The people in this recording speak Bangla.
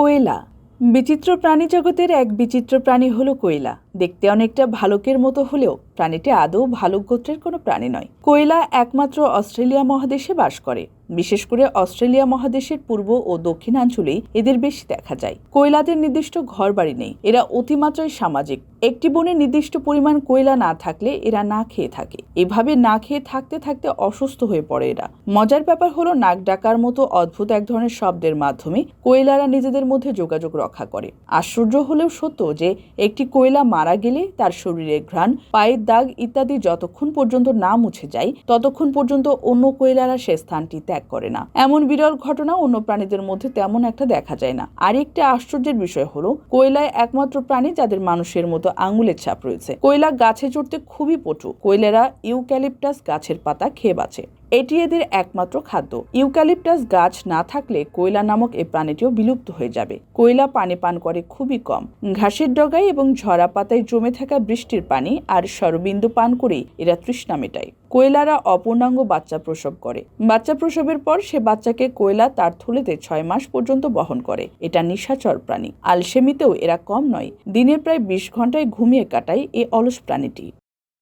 কোয়েলা বিচিত্র প্রাণী জগতের এক বিচিত্র প্রাণী হলো কোয়েলা। দেখতে অনেকটা ভালুকের মতো হলেও প্রাণীটি আদৌ ভালুক গোত্রের কোনো প্রাণী নয়। কোয়েলা একমাত্র অস্ট্রেলিয়া মহাদেশে বাস করে। বিশেষ করে অস্ট্রেলিয়া মহাদেশের পূর্ব ও দক্ষিণাঞ্চলেই এদের বেশি দেখা যায়। কোয়েলাদের নির্দিষ্ট ঘর বাড়ি নেই, এরা অতিমাত্রায় সামাজিক। একটি বনে নির্দিষ্ট পরিমাণ কোয়েলা না থাকলে এরা না খেয়ে থাকে। এভাবে না খেয়ে থাকতে থাকতে অসুস্থ হয়ে পড়ে এরা। মজার ব্যাপার হলো, নাক ডাকার মতো অদ্ভুত এক ধরনের শব্দের মাধ্যমে কোয়েলারা নিজেদের মধ্যে যোগাযোগ রক্ষা করে। আশ্চর্য হলেও সত্য যে একটি কোয়েলা মারা গেলে তার শরীরের ঘ্রাণ, পায়ের দাগ ইত্যাদি যতক্ষণ পর্যন্ত না মুছে যায় ততক্ষণ পর্যন্ত অন্য কোয়েলারা সে স্থানটি ত্যাগ করে না। এমন বিরল ঘটনা অন্য প্রাণীদের মধ্যে তেমন একটা দেখা যায় না। আরেকটি আশ্চর্যের বিষয় হলো, কোয়েলায় একমাত্র প্রাণী যাদের মানুষের মতো আঙুলের ছাপ রয়েছে। কোয়েলা গাছে চড়তে খুবই পটু। কোয়েলারা ইউক্যালিপটাস গাছের পাতা খেয়ে বাঁচে। এটি এদের একমাত্র খাদ্য। ইউক্যালিপটাস গাছ না থাকলে কোয়েলা নামক এই প্রাণীটিও বিলুপ্ত হয়ে যাবে। কোয়েলা পানি পান করে খুবই কম। ঘাসের ডগায় এবং ঝরা পাতায় জমে থাকা বৃষ্টির পানি আর সরবিন্দু পান করেই এরা তৃষ্ণা মেটায়। কোয়েলারা অপূর্ণাঙ্গ বাচ্চা প্রসব করে। বাচ্চা প্রসবের পর সে বাচ্চাকে কোয়েলা তার থলেতে 6 মাস পর্যন্ত বহন করে। এটা নিশাচর প্রাণী। আলসেমিতেও এরা কম নয়। দিনে প্রায় 20 ঘন্টায় ঘুমিয়ে কাটায় এই অলস প্রাণীটি।